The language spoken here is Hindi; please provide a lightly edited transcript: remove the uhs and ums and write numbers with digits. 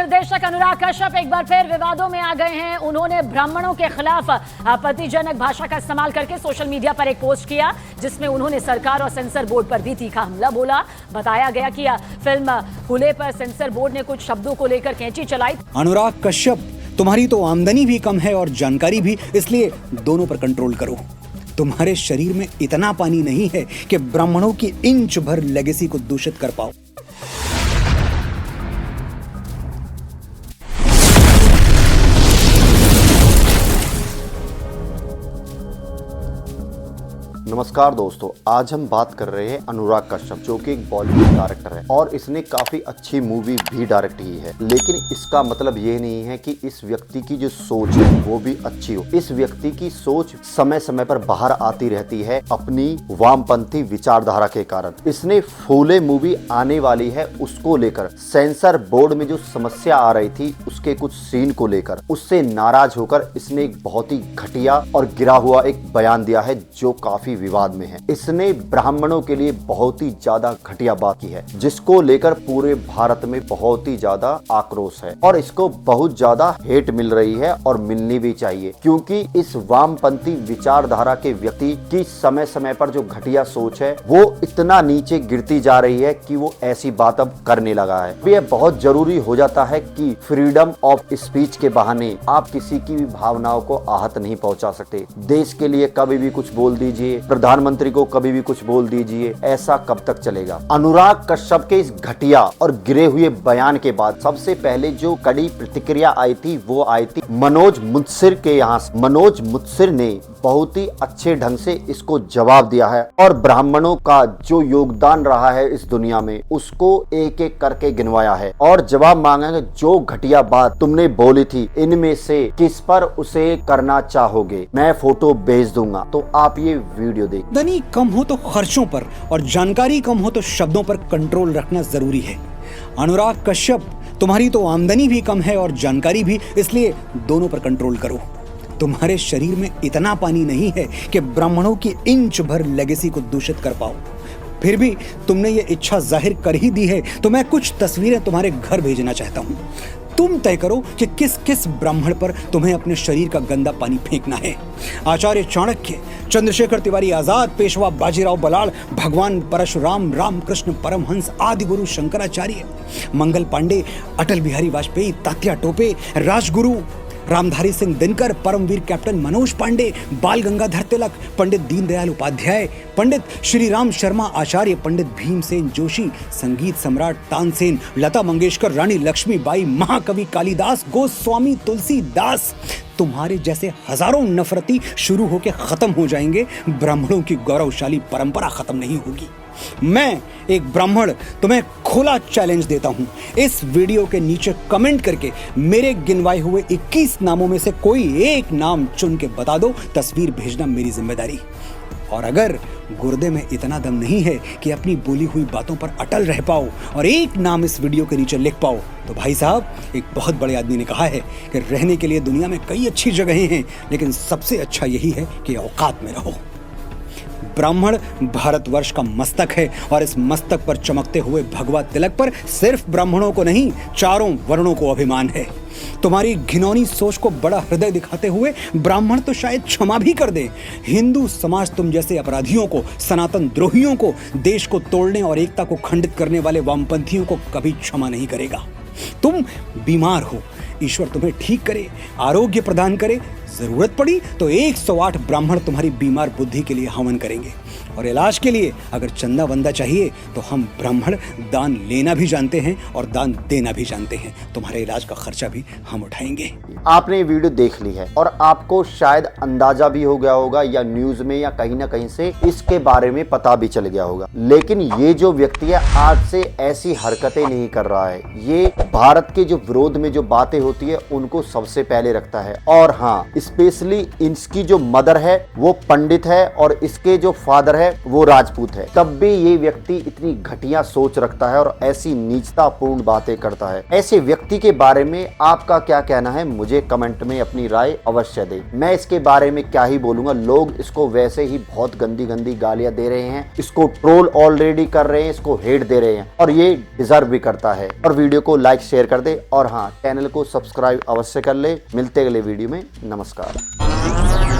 निर्देशक अनुराग कश्यप एक बार फिर विवादों में आ गए हैं। उन्होंने ब्राह्मणों के खिलाफ आपत्तिजनक भाषा का इस्तेमाल करके सोशल मीडिया पर एक पोस्ट किया, जिसमें उन्होंने सरकार और सेंसर बोर्ड पर भी तीखा हमला बोला। बताया गया कि फिल्म हुले पर सेंसर बोर्ड ने कुछ शब्दों को लेकर कैंची चलाई। अनुराग कश्यप, तुम्हारी तो आमदनी भी कम है और जानकारी भी, इसलिए दोनों पर कंट्रोल करो। तुम्हारे शरीर में इतना पानी नहीं है कि ब्राह्मणों की इंच भर लेगेसी को दूषित कर पाओ। नमस्कार दोस्तों, आज हम बात कर रहे हैं अनुराग कश्यप, जो कि एक बॉलीवुड डायरेक्टर है और इसने काफी अच्छी मूवी भी डायरेक्ट की है। लेकिन इसका मतलब ये नहीं है कि इस व्यक्ति की जो सोच है वो भी अच्छी हो। इस व्यक्ति की सोच समय समय पर बाहर आती रहती है अपनी वामपंथी विचारधारा के कारण। इसने फूले मूवी आने वाली है उसको लेकर सेंसर बोर्ड में जो समस्या आ रही थी उसके कुछ सीन को लेकर उससे नाराज होकर इसने एक बहुत ही घटिया और गिरा हुआ एक बयान दिया है जो काफी विवाद में है। इसने ब्राह्मणों के लिए बहुत ही ज्यादा घटिया बात की है, जिसको लेकर पूरे भारत में बहुत ही ज्यादा आक्रोश है और इसको बहुत ज्यादा हेट मिल रही है और मिलनी भी चाहिए, क्योंकि इस वामपंथी विचारधारा के व्यक्ति की समय समय पर जो घटिया सोच है वो इतना नीचे गिरती जा रही है कि वो ऐसी बात अब करने लगा है। यह बहुत जरूरी हो जाता है कि फ्रीडम ऑफ स्पीच के बहाने आप किसी की भी भावनाओं को आहत नहीं पहुंचा सकते। देश के लिए कभी भी कुछ बोल दीजिए, प्रधानमंत्री को कभी भी कुछ बोल दीजिए, ऐसा कब तक चलेगा। अनुराग कश्यप के इस घटिया और गिरे हुए बयान के बाद सबसे पहले जो कड़ी प्रतिक्रिया आई थी वो आई थी मनोज मुत्सिर के यहाँ से। मनोज मुत्सिर ने बहुत ही अच्छे ढंग से इसको जवाब दिया है और ब्राह्मणों का जो योगदान रहा है इस दुनिया में उसको एक एक करके गिनवाया है और जवाब मांगा है। जो घटिया बात तुमने बोली थी इनमें से किस पर उसे करना चाहोगे, मैं फोटो भेज दूंगा, तो आप ये वीडियो देख। आमदनी कम हो तो खर्चों पर और जानकारी कम हो तो शब्दों पर कंट्रोल रखना जरूरी है। अनुराग कश्यप, तुम्हारी तो आमदनी भी कम है और जानकारी भी, इसलिए दोनों पर कंट्रोल करो। तुम्हारे शरीर में इतना पानी नहीं है कि ब्राह्मणों की इंच भर लेगेसी को दूषित कर पाओ। फिर भी तुमने ये इच्छा जाहिर कर ही दी है तो मैं कुछ तस्वीरें तुम्हारे घर भेजना चाहता हूँ। तुम तय करो कि किस किस ब्राह्मण पर तुम्हें अपने शरीर का गंदा पानी फेंकना है। आचार्य चाणक्य, चंद्रशेखर तिवारी आजाद, पेशवा बाजीराव बलाल, भगवान परशुराम, रामकृष्ण परमहंस, आदि गुरु शंकराचार्य, मंगल पांडे, अटल बिहारी वाजपेयी, तात्या टोपे, राजगुरु रामधारी सिंह दिनकर, परमवीर कैप्टन मनोज पांडे, बाल गंगाधर तिलक, पंडित दीनदयाल उपाध्याय, पंडित श्री राम शर्मा आचार्य, पंडित भीमसेन जोशी, संगीत सम्राट तानसेन, लता मंगेशकर, रानी लक्ष्मीबाई, महाकवि कालिदास, गोस्वामी तुलसीदास। तुम्हारे जैसे हजारों नफरती शुरू होकर खत्म हो जाएंगे, ब्राह्मणों की गौरवशाली परंपरा खत्म नहीं होगी। मैं एक ब्राह्मण तुम्हें खुला चैलेंज देता हूं, इस वीडियो के नीचे कमेंट करके मेरे गिनवाए हुए 21 नामों में से कोई एक नाम चुन के बता दो। तस्वीर भेजना मेरी जिम्मेदारी। और अगर गुर्दे में इतना दम नहीं है कि अपनी बोली हुई बातों पर अटल रह पाओ और एक नाम इस वीडियो के नीचे लिख पाओ, तो भाई साहब, एक बहुत बड़े आदमी ने कहा है कि रहने के लिए दुनिया में कई अच्छी जगहें हैं, लेकिन सबसे अच्छा यही है कि औकात में रहो। ब्राह्मण भारतवर्ष का मस्तक है और इस मस्तक पर चमकते हुए भगवा तिलक पर सिर्फ ब्राह्मणों को नहीं, चारों वर्णों को अभिमान है। तुम्हारी घिनौनी सोच को बड़ा हृदय दिखाते हुए ब्राह्मण तो शायद क्षमा भी कर दे। हिंदू समाज तुम जैसे अपराधियों को, सनातन द्रोहियों को, देश को तोड़ने और एकता को खंडित करने वाले वामपंथियों को कभी क्षमा नहीं करेगा। तुम बीमार हो, ईश्वर तुम्हें ठीक करे, आरोग्य प्रदान करे। जरूरत पड़ी तो 108 ब्राह्मण तुम्हारी बीमार बुद्धि के लिए हवन करेंगे और इलाज के लिए अगर चंदा वंदा चाहिए तो हम ब्राह्मण दान लेना भी जानते हैं और दान देना भी जानते हैं। तुम्हारे इलाज का खर्चा भी हम उठाएंगे। आपने ये वीडियो देख ली है और आपको शायद अंदाजा भी हो गया होगा या न्यूज में या कहीं ना कहीं से इसके बारे में पता भी चल गया होगा, लेकिन ये जो व्यक्ति है आज से ऐसी हरकतें नहीं कर रहा है। ये भारत के जो विरोध में जो बातें होती है उनको सबसे पहले रखता है। और हाँ, स्पेशली इसकी जो मदर है वो पंडित है और इसके जो फादर है वो राजपूत है, तब भी ये व्यक्ति इतनी घटिया सोच रखता है और ऐसी नीचतापूर्ण बातें करता है। ऐसे व्यक्ति के बारे में आपका क्या कहना है, मुझे कमेंट में अपनी राय अवश्य दें। मैं इसके बारे में क्या ही बोलूंगा, लोग इसको वैसे ही बहुत गंदी गंदी गालियां दे रहे हैं, इसको ट्रोल ऑलरेडी कर रहे हैं, इसको हेट दे रहे हैं और ये डिजर्व भी करता है। और वीडियो को लाइक शेयर कर दे और हाँ, चैनल को सब्सक्राइब अवश्य कर ले। मिलते अगले वीडियो में, नमस्कार।